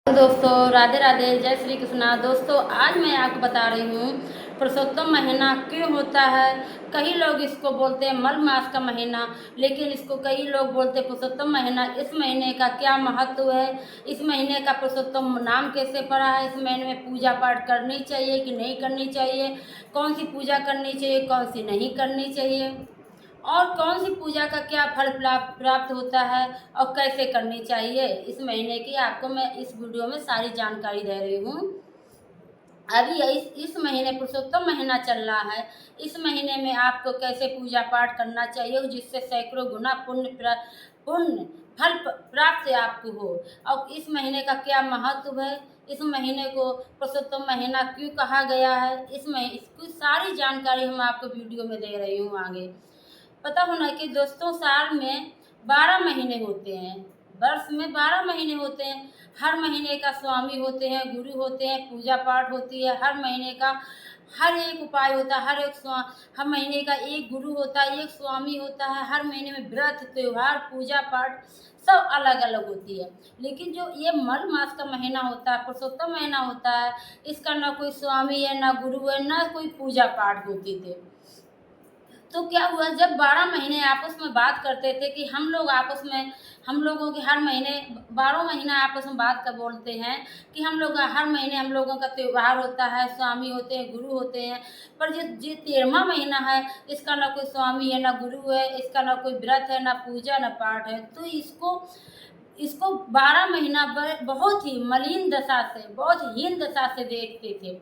दोस्तों राधे राधे, जय श्री कृष्णा। दोस्तों आज मैं आपको बता रही हूँ पुरुषोत्तम महीना क्यों होता है। कई लोग इसको बोलते हैं मल मास का महीना, लेकिन इसको कई लोग बोलते हैं पुरुषोत्तम महीना। इस महीने का क्या महत्व है, इस महीने का पुरुषोत्तम नाम कैसे पड़ा है, इस महीने में पूजा पाठ करनी चाहिए कि नहीं करनी चाहिए, कौन सी पूजा करनी चाहिए कौन सी नहीं करनी चाहिए, और कौन सी पूजा का क्या फल प्राप्त होता है और कैसे करनी चाहिए, इस महीने की आपको मैं इस वीडियो में सारी जानकारी दे रही हूँ। अभी इस महीने पुरुषोत्तम महीना चल रहा है। इस महीने में आपको कैसे पूजा पाठ करना चाहिए जिससे सैकड़ों गुना पुण्य फल प्राप्त आपको हो, और इस महीने का क्या महत्व है, इस महीने को पुरुषोत्तम महीना क्यों कहा गया है, इसकी सारी जानकारी हम आपको वीडियो में दे रही हूँ। आगे पता होना कि दोस्तों साल में 12 महीने होते हैं, वर्ष में 12 महीने होते हैं। हर महीने का स्वामी होते हैं, गुरु होते हैं, पूजा पाठ होती है। हर महीने का हर एक उपाय होता है, हर महीने का एक गुरु होता है, एक स्वामी होता है। हर महीने में व्रत त्योहार पूजा पाठ सब अलग अलग होती है। लेकिन जो ये मल मास का महीना होता है, पुरुषोत्तम महीना होता है, इसका ना कोई स्वामी है, ना गुरु है, ना कोई पूजा पाठ होती थे। तो क्या हुआ, जब 12 महीने आपस में बात करते थे कि हम लोग आपस में, हम लोगों के हर महीने 12 महीना आपस में बात कर बोलते हैं कि हम लोग हर महीने हम लोगों का त्यौहार होता है, स्वामी होते हैं, गुरु होते हैं। पर जो 13वां महीना है, इसका ना कोई स्वामी है, ना गुरु है, इसका ना कोई व्रत है, ना पूजा, ना पाठ है। तो इसको इसको 12 महीना बहुत ही मलिन दशा से, बहुत हीन दशा से देखते थे।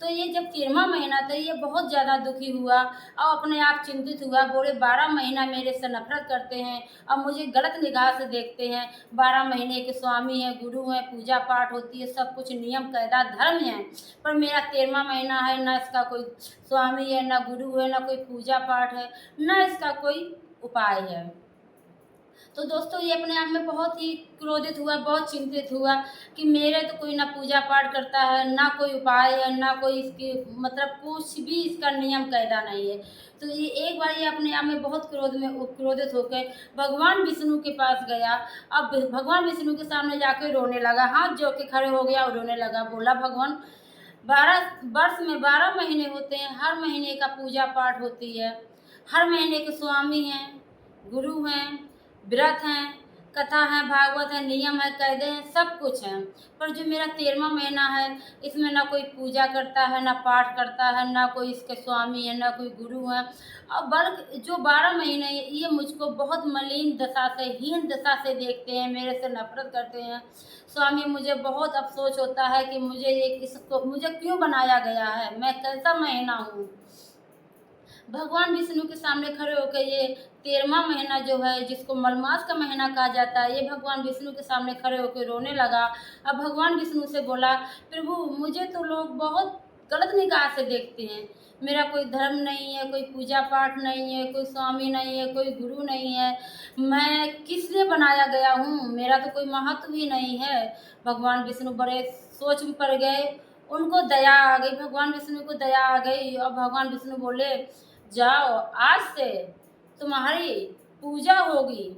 तो ये जब 13वां महीना था, ये बहुत ज़्यादा दुखी हुआ और अपने आप चिंतित हुआ। बोले 12 महीना मेरे से नफरत करते हैं और मुझे गलत निगाह से देखते हैं। 12 महीने के स्वामी हैं, गुरु हैं, पूजा पाठ होती है, सब कुछ नियम कायदा धर्म है। पर मेरा 13वां महीना है, ना इसका कोई स्वामी है, ना गुरु है, ना कोई पूजा पाठ है, ना इसका कोई उपाय है। तो दोस्तों ये अपने आप में बहुत ही क्रोधित हुआ, बहुत चिंतित हुआ कि मेरे तो कोई ना पूजा पाठ करता है, ना कोई उपाय है, ना कोई इसकी मतलब कुछ भी इसका नियम कायदा नहीं है। तो ये एक बार ये अपने आप में बहुत क्रोधित होकर भगवान विष्णु के पास गया। अब भगवान विष्णु के सामने जाके रोने लगा, हाथ जोड़ के खड़े हो गया और रोने लगा। बोला भगवान 12 वर्ष में 12 महीने होते हैं, हर महीने का पूजा पाठ होती है, हर महीने के स्वामी हैं, गुरु हैं, व्रत हैं, कथा है, भागवत है, नियम है, कायदे हैं, सब कुछ है। पर जो मेरा 13वां महीना है, इसमें ना कोई पूजा करता है, ना पाठ करता है, ना कोई इसके स्वामी है, ना कोई गुरु है। और बल्कि जो 12 महीने ये मुझको बहुत मलिन दशा से, हीन दशा से देखते हैं, मेरे से नफरत करते हैं। स्वामी मुझे बहुत अफसोस होता है कि मुझे क्यों बनाया गया है, मैं कैसा महीना हूँ। भगवान विष्णु के सामने खड़े होकर ये 13वां महीना जो है, जिसको मलमास का महीना कहा जाता है, ये भगवान विष्णु के सामने खड़े होकर रोने लगा। अब भगवान विष्णु से बोला, प्रभु मुझे तो लोग बहुत गलत निगाह से देखते हैं, मेरा कोई धर्म नहीं है, कोई पूजा पाठ नहीं है, कोई स्वामी नहीं है, कोई गुरु नहीं है, मैं किस लिए बनाया गया हूँ, मेरा तो कोई महत्व ही नहीं है। भगवान विष्णु बड़े सोच में पड़ गए, उनको दया आ गई, भगवान विष्णु को दया आ गई और भगवान विष्णु बोले, जाओ आज से तुम्हारी पूजा होगी,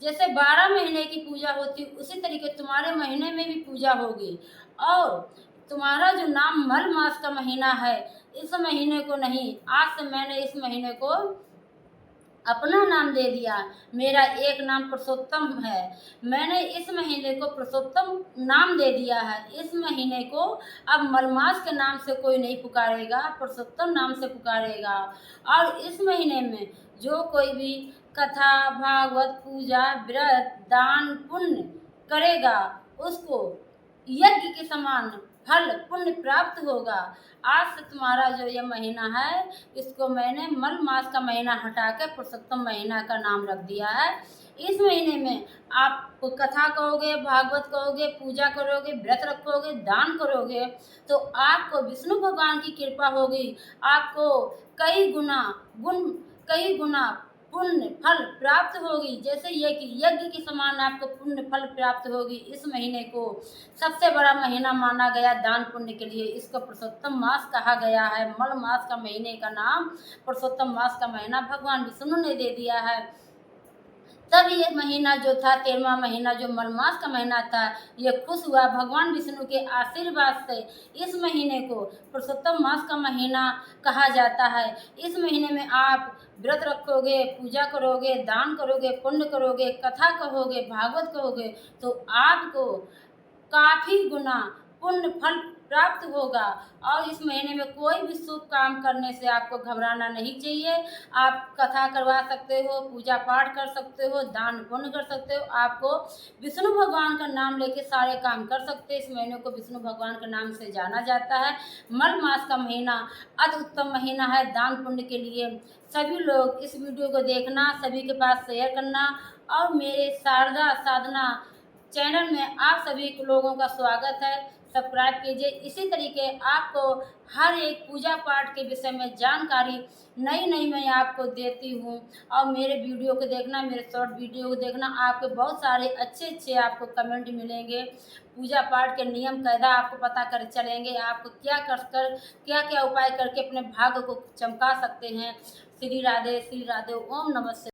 जैसे 12 महीने की पूजा होती उसी तरीके तुम्हारे महीने में भी पूजा होगी। और तुम्हारा जो नाम मल मास का महीना है, इस महीने को नहीं, आज से मैंने इस महीने को अपना नाम दे दिया। मेरा एक नाम पुरुषोत्तम है, मैंने इस महीने को पुरुषोत्तम नाम दे दिया है। इस महीने को अब मलमास के नाम से कोई नहीं पुकारेगा, पुरुषोत्तम नाम से पुकारेगा। और इस महीने में जो कोई भी कथा भागवत पूजा व्रत दान पुण्य करेगा, उसको यज्ञ के समान फल पुण्य प्राप्त होगा। आज से तुम्हारा जो ये महीना है, इसको मैंने मल मास का महीना हटा के पुरुषोत्तम महीना का नाम रख दिया है। इस महीने में आप कथा कहोगे, भागवत कहोगे, पूजा करोगे, व्रत रखोगे, दान करोगे, तो आपको विष्णु भगवान की कृपा होगी। आपको कई गुना पुण्य फल प्राप्त होगी, जैसे यज्ञ के समान आपको पुण्य फल प्राप्त होगी। इस महीने को सबसे बड़ा महीना माना गया दान पुण्य के लिए, इसको पुरुषोत्तम मास कहा गया है। मल मास का महीने का नाम पुरुषोत्तम मास का महीना भगवान विष्णु ने दे दिया है। तब ये महीना जो था 13वां महीना जो मलमास का महीना था, ये खुश हुआ भगवान विष्णु के आशीर्वाद से। इस महीने को पुरुषोत्तम मास का महीना कहा जाता है। इस महीने में आप व्रत रखोगे, पूजा करोगे, दान करोगे, पुण्य करोगे, कथा कहोगे, भागवत कहोगे, तो आपको काफ़ी गुना पुण्य फल प्राप्त होगा। और इस महीने में कोई भी शुभ काम करने से आपको घबराना नहीं चाहिए। आप कथा करवा सकते हो, पूजा पाठ कर सकते हो, दान पुण्य कर सकते हो। आपको विष्णु भगवान का नाम लेके सारे काम कर सकते हैं। इस महीने को विष्णु भगवान के नाम से जाना जाता है। मल मास का महीना अति उत्तम महीना है दान पुण्य के लिए। सभी लोग इस वीडियो को देखना, सभी के पास शेयर करना, और मेरे शारदा साधना चैनल में आप सभी लोगों का स्वागत है। सब्सक्राइब कीजिए। इसी तरीके आपको हर एक पूजा पाठ के विषय में जानकारी नई नई मैं आपको देती हूँ। और मेरे वीडियो को देखना, मेरे शॉर्ट वीडियो को देखना, आपको बहुत सारे अच्छे अच्छे आपको कमेंट मिलेंगे। पूजा पाठ के नियम कायदा आपको पता कर चलेंगे। आपको क्या क्या उपाय करके अपने भाग्य को चमका सकते हैं। श्री राधे ओम नमः शिवाय।